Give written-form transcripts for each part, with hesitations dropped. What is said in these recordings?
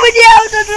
मुझे आओ तो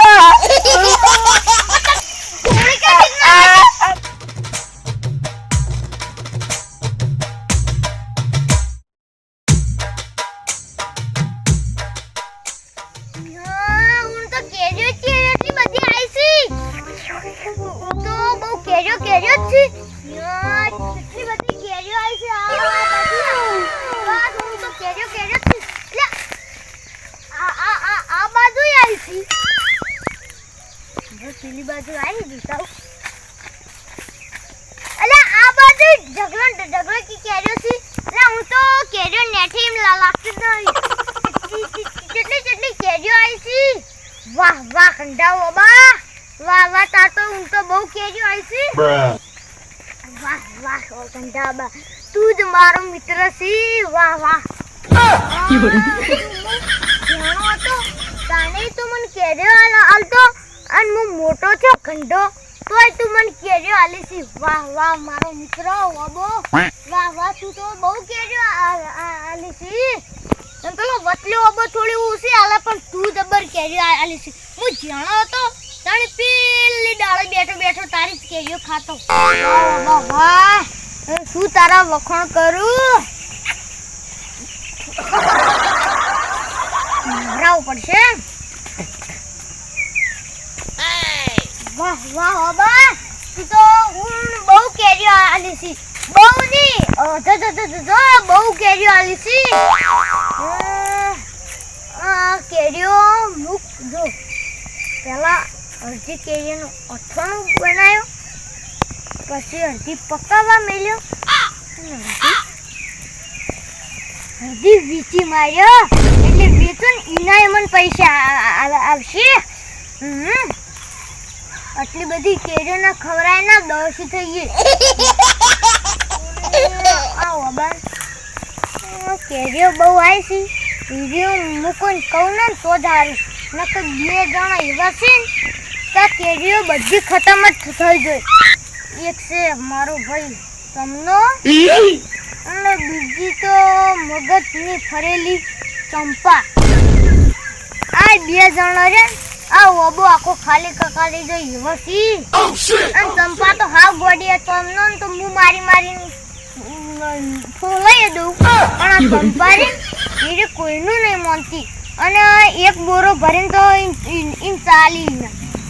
પેલી બાજુ આવી દીધા અલા આ બાજુ ઝઘડો કી કેર્યો છે અલા હું તો કેર્યો નેઠી એમ લાગતી નહીં કેટલી કેર્યો આવી છે વાહ વાહ કંડા બાબા વાહ વાહ તા તો હું તો બહુ કેર્યો આવી છે વાહ વાહ ઓ કંડા બા તું જ મારો મિત્ર છે વાહ વાહ જાણો તો તાને તો મને કેર્યો આલતો અને હું મોટો છો ખંડો તોય તું મને કેર્યો આલી છે વાહ વાહ મારો મિત્ર વાબો વાહ વાહ તું તો બહુ કેર્યો આલી છે એમ પેલો વતલો વાબો થોડી ઊસી આલે પણ તું જબર કેર્યો આલી છે હું જાણો હતો તાણે પેલી ડાળે બેઠો બેઠો તારી જ કેર્યો ખાતો વાહ વાહ શું તારા વખાણ કરું ભરાવું પડશે વાહ વાહ બાબા તું તો બહુ કેરીઓ આલી છે બહુ ની બહુ કેરીઓ આલી છે કેરીઓ મુક જો પેલા અડધી કેરીનો અથાણું બનાવ્યો પછી અડધી પકાવવા મેલ્યો અડધી વીચી માર્યો એટલે વેચું ઈના મને પૈસા આવશે આટલી બધી કેરીઓ ના ખવરાય ના દોષી થઈ ગઈ કેરીઓ બહુ આવી છે કેરીઓ મૂકીને કહું ને તો જ હારું નકર બે જણા એવા છે ને ત્યાં કેરીઓ બધી ખતમ જ થઈ ગઈ એક છે મારો ભાઈ તમનો અને બીજી તો મગજની ફરેલી ચંપા આ બે જણા રે આ ઓબો આખો ખાલી કકાડી જો યુવસી અને ચંપા તો હાવ ગોડી તમનો તો હું મારી ફોલાઈ દઉં પણ આ ચંપા રે એ કોઈનું નહીં માનતી અને એક બોરો ભરીને તો ઇન ચાલી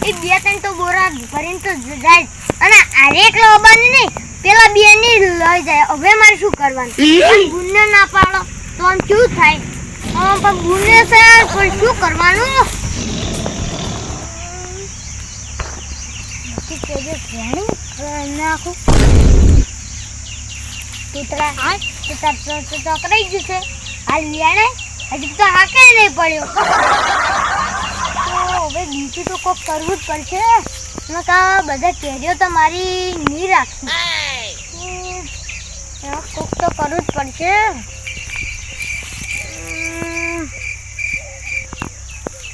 એ બે ત્રણ તો બોરા ભરીને તો જાય અને આરેકલો ઓબાને નહીં પેલા બે ની લઈ જાય હવે મારે શું કરવાનું ગુન્ને ના પાડો તો આમ શું થાય પણ ગુન્ને છે પણ શું કરવાનું નાખું તૂતરા ચકરાઈ ગયું છે હાલ વ્યાણે હજી તો હાકે નહીં પડ્યો તો હવે બીજું તો કોક કરવું જ પડશે બધા કેરીઓ તો મારી નહીં રાખી કોક તો કરવું જ પડશે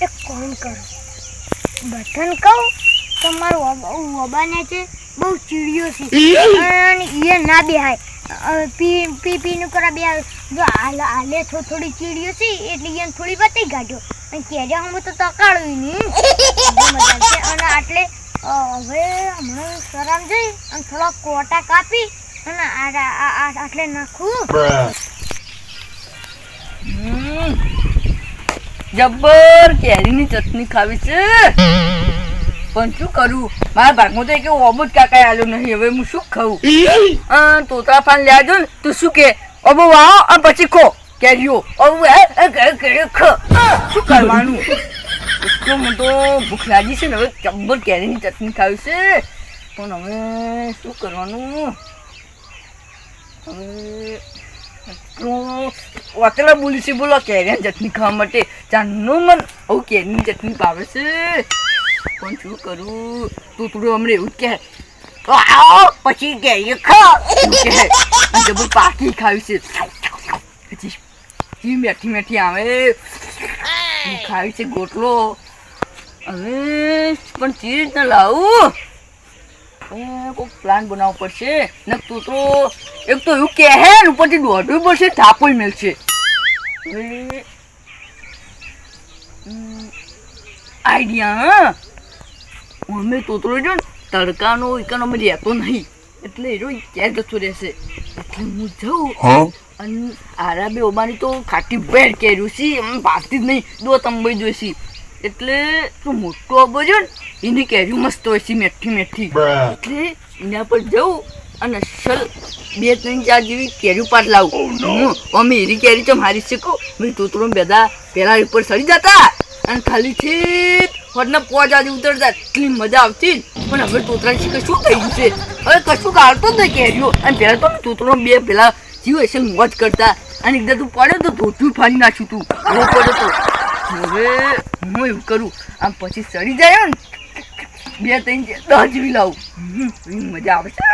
એક કોણ કરું બટન કહું તમારું ઓબાને છે બહુ ચીડિયો છે અને એ ના બેહાય પીનું કરા બે જો હાલે થોડી ચીડિયો છે એટલે એને થોડી બતી કાઢ્યો અને કેર્યા હું તો તકાળું નહીં અને આટલે હવે હમણાં શરમ જઈ અને થોડા કોટા કાપી અને આટલે નાખું જબ્બર કેરીની ચટણી ખાવી છે પણ શું કરું મારા ભાગમાં તો એક ઓબો જ કાકા આલ્યો નહીં હવે હું શું ખાઉં તોતા પાન લેજો ને તું શું કે ઓબો વાવો અને પછી ખો કેરીઓ કેરીઓ ખ શું કરવાનું એટલો મોટો ભૂખ લાગી છે ને હવે જબ્બર કેરીની ચટણી ખાવી છે પણ હવે શું કરવાનું હવે વાતેલા બોલી છે બોલો કેરીની ચટણી ખાવા માટે ચાનું મન આવું કેરીની ચટણી ભાવે છે પણ શું કરું તું થોડું હમણાં એવું જ કહે પછી કેરીઓ ખા જબર પાકી ખાવી છે પછી મેઠી મેઠી આવે ખાવી છે ગોટલો હવે પણ ચીજ ન લાવું કોઈક પ્લાન બનાવવો પડશે ને તું તો એક તો એવું કહે ને ઉપરથી દોડવું પડશે થાપો મળશે આઈડિયા અમે તોતરો જો ને તડકાનો એકાનો અમે રહેતો નહીં એટલે એ રોજ ક્યાં જતો રહેશે એટલે હું જાઉં અને આરા બે ઓબાની તો ખાટી બેડ કેર્યું છે એમ ભાગતી જ નહીં દો તંબાઈ જોઈશી એટલે તું મોટો અબો જો ને એની કેરી મસ્ત હોય છે મેઠી મેઠી એટલે એના પર જવું અને અસલ 2-3-4 જેવી કેરી પાટ લાવું અમે એરી કેરી તો મારી શકું મેં તોતરો બધા પેલા ઉપર સડી જતા અને ખાલી છે હોટના પોચ આજે ઉતરતા એટલી મજા આવતી પણ હવે તોતરા શીખે શું થઈ ગયું છે હવે કશું કાઢતો જ નહીં કેરીઓ અને પહેલાં તો તોતરો બે પેલા જીવ હશે મોજ કરતા અને એકદમ તું પડ્યો તો ધોતું ફાડી નાખ્યું તું એવો પડ્યો તો હવે હું એવું કરું આમ પછી સડી જાય ને 2-3-10 જેવી લાવું મજા આવે છે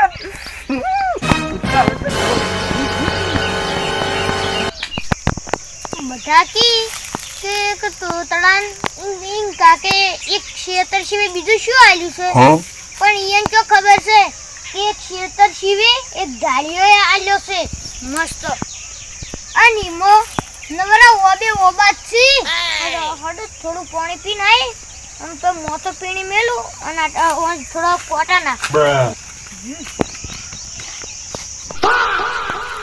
બધા કે તોતડાન ઇન કાકે એક ક્ષેત્ર સિવાય બીજું શું આલ્યું છે પણ ઈયન તો ખબર છે કે એક ક્ષેત્ર સિવાય એક ગાડીઓ આલ્યો છે મસ્ત અને મો નવરા ઓબે ઓબા છી હડો થોડું પાણી પીને આય અને તો મોતો પીણી મેલું અને થોડા કોટા ના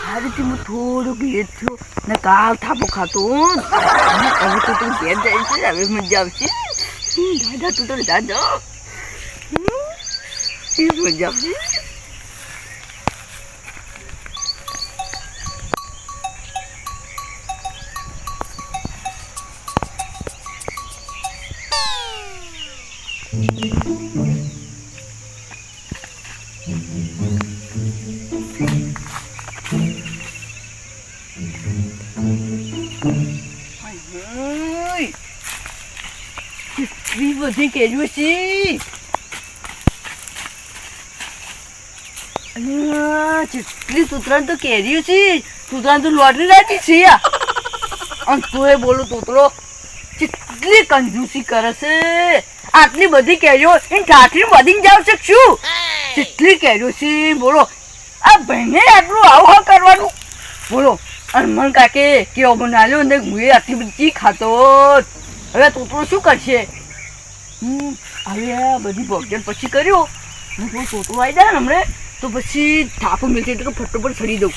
હારી હું થોડું ઘેર થયો ને કાલ થાપો ખાતો હવે તો તું ઘેર જાય છે હવે મજા આવશે દાદા તું તો દાદા મજા આવશે કેટલી બધી કેરીઓ છે કેટલી તૂતરાણ તો કેરીઓ છે તૂતરાણ તો લોટરી રાખી છે અને તું એ બોલો તૂતરો કેટલી કંજૂસી કરે છે આટલી બધી કેરીઓ એને ઠાઠરી બધી જાવ છે શું કેટલી કેરીઓ છે બોલો આ ભાઈને આટલું આવું કરવાનું બોલો અને મન કાકે કેવો બનાવ્યો ને હું આટલી બધી ખાતો હવે તોતરો શું કરશે હવે આ બધી ભોગજન પછી કર્યો હું થોડું તોતરો આવી જાય ને હમણે તો પછી થાપો મિલશે એટલે ફટોફટ છડી દઉં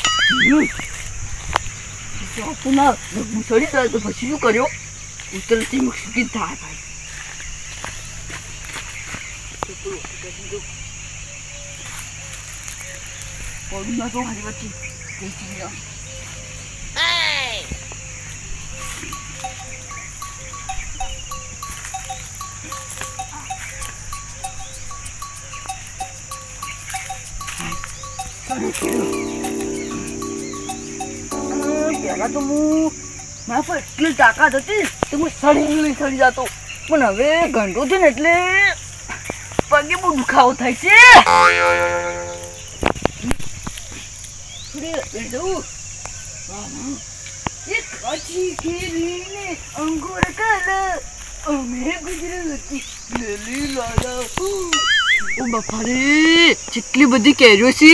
થાપું ના હું છડી જાય તો પછી શું કર્યો ઉતરતી મુશ્કેલ થાય ભાઈ પડું ના તો મારી વચ્ચે પહેલા તો હું મારા પર એટલી તાકાત હતી તો હું સડી જતો પણ હવે ઘંટો છે ને એટલે પગે બહુ દુખાવો થાય છે અંગુર કલર અમે ગુજરાતી ઓ બાપા રે કેટલી બધી કેરીઓ છે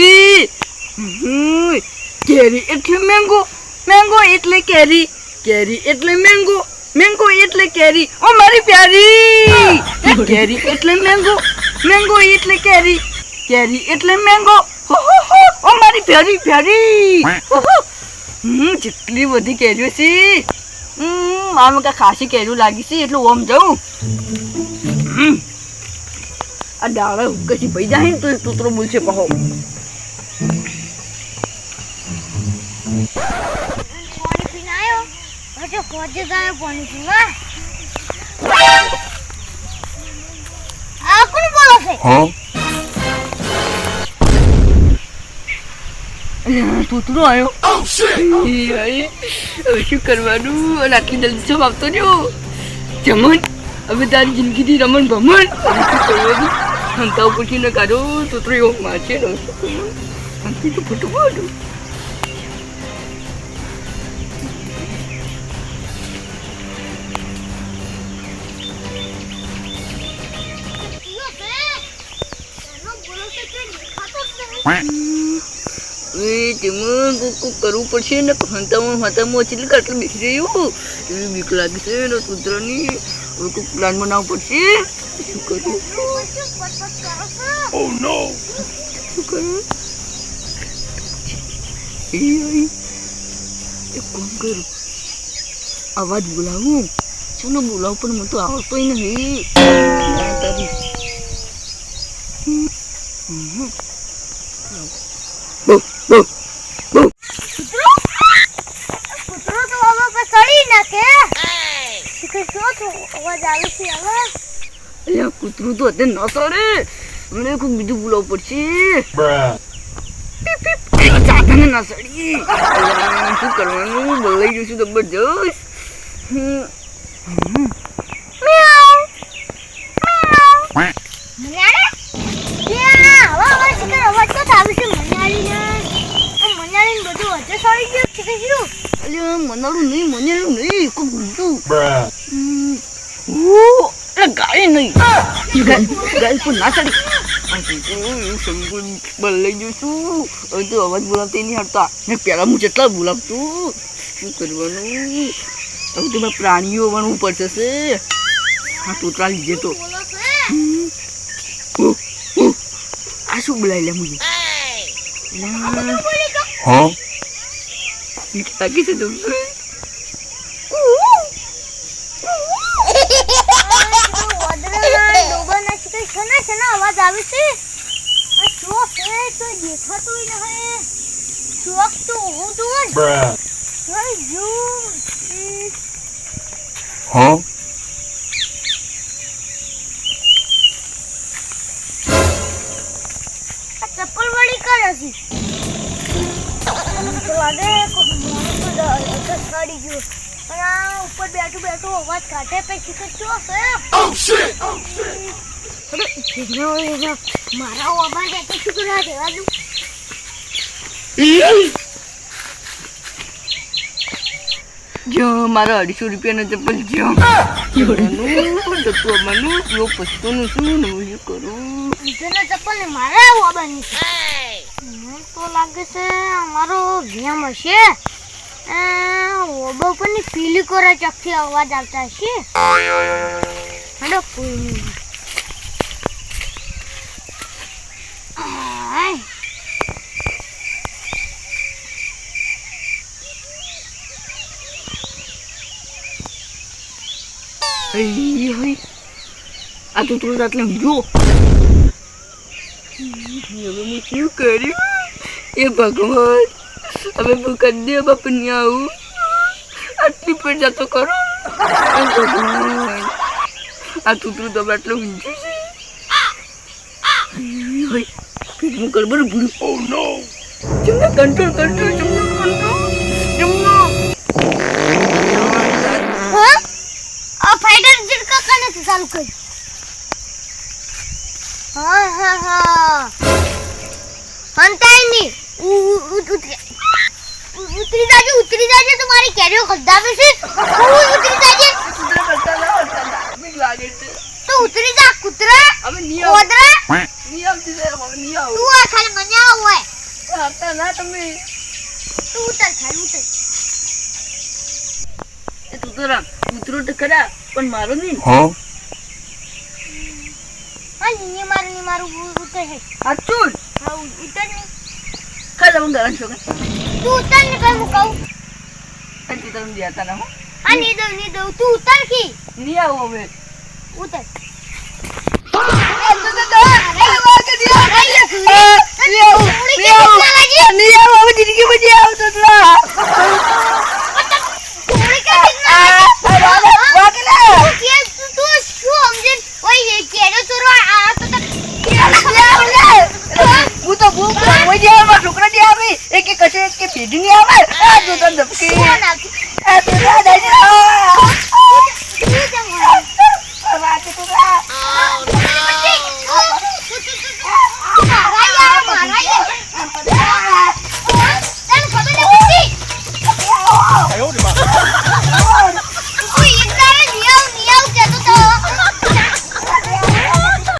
કેરી એટલે મેંગો મેંગો એટલે કેરી કેરી એટલે મેંગો મેંગો એટલે કેરી ઓ મારી પ્યારી કેરી એટલે મેંગો મેંગો એટલે કેરી કેરી એટલે મેંગો ઓ મારી પ્યારી પ્યારી જેટલી બધી કેરીઓ છે આમ કા ખાસી કેરીઓ લાગી છે એટલે ઓમ જાઉં આ ડાળા કશી ભાઈ જાય ને તો તૂતરો બોલશે કહો પાણી પીને આવ્યો હજુ પહોંચી ગયો પાણી પીવા આ કોણ બોલે છે તૂતરો આવ્યો શું કરવાનું અને આટલી જલ્દી સબ આવતો રહ્યો જમણ હવે તારી જિંદગીથી રમણ ભમણ શું કરવાનું હંતાઓ પૂછી ન કાઢો તૂતરો એવો મારશે હંતી તો ફૂટવું તેમાં કોક કરવું પડશે ને હતામાં ચીલી કાટલે બેસી રહ્યું એવી બીક લાગે છે ને કૂતરાની હવે કોઈક પ્લાન બનાવવો પડશે શું કરું શું કરું એક કામ કરું અવાજ બોલાવું ચાલો બોલાવું પણ મને તો આવતોય નહીં તારી કૂતરો તો હવે પર ચડી નાખે શું અવાજ આવે છે હવે અલ્યા કૂતરું તો અત્યારે ન સડે મને કોઈ બીજું બોલાવવું પડશે ચાતાને ના સડી શું કરવાનું બોલાઈ જઈશું જબરજસ્ત મનાડું નહીં કોઈ બીજું ગાય નહીં ગાય પણ ના ચડી બોલાઈ જઈશું હવે તો અવાજ બોલાવતી નહીં હટતા ને પેલા હું જેટલા બોલાવતું શું કરવાનું હવે તો મારે પ્રાણીઓ વણવું પડશે હા તોતરા લીધે તો આ શું બોલાય લે મુજે લાગી છે તો અવાજ આવે છે ચોક છે તો દેખાતું નહીં ચોક તો હું તો ચપ્પલ વળી કરે છે લાગે સડી ગયો અને આ ઉપર બેઠું અવાજ કાઢે પછી શું છે મારા અવાજ શું કરવા દેવાનું જો મારા 250 રૂપિયાનો ચપ્પલ જો પસ્તોનું શું શું કરું ચપ્પલ ને મારા આવવાની તો લાગે છે અમારો ગેમ હશે ઓબો પરની પીલી કોરા ચકથી અવાજ આવતા હશે હડો કોઈ નહીં આ તો થોડું આટલે જો હવે હું શું કર્યું એ ભગવાન હવે હું કરી દે બાપા નહીં આવું આટલી પણ જતો કરો ભગવાન આ તૂતરું તો આટલું ઊંચું છે હું કરબર ભૂલું કંટ્રોલ ફાઈટર ઝટકા કને ચાલુ કર્યું હા હંતાઈ ની ઉતરી જાજે તમારી કેરીઓ ખદ્દાવે છે ઉતરી જાજે તો ઉતરી જા કૂતરા હવે ઓદરા નિયમ થી હવે તું આ ખાલી મને આવ હોય હતા ના તમે તું ઉતર ખાલી ઉતર એ ઉતરો તો ખરા પણ મારો નહીં હા ની મારું ઉતર હે અચુલ હા ઉતર ને ખાલી હું ગરમ છું તું ઉતર ને કઈ હું કહું તું તને દેતા ના હો હા ની દઉં તું ઉતર કી નહીં આવો હવે ઉતર છોકરા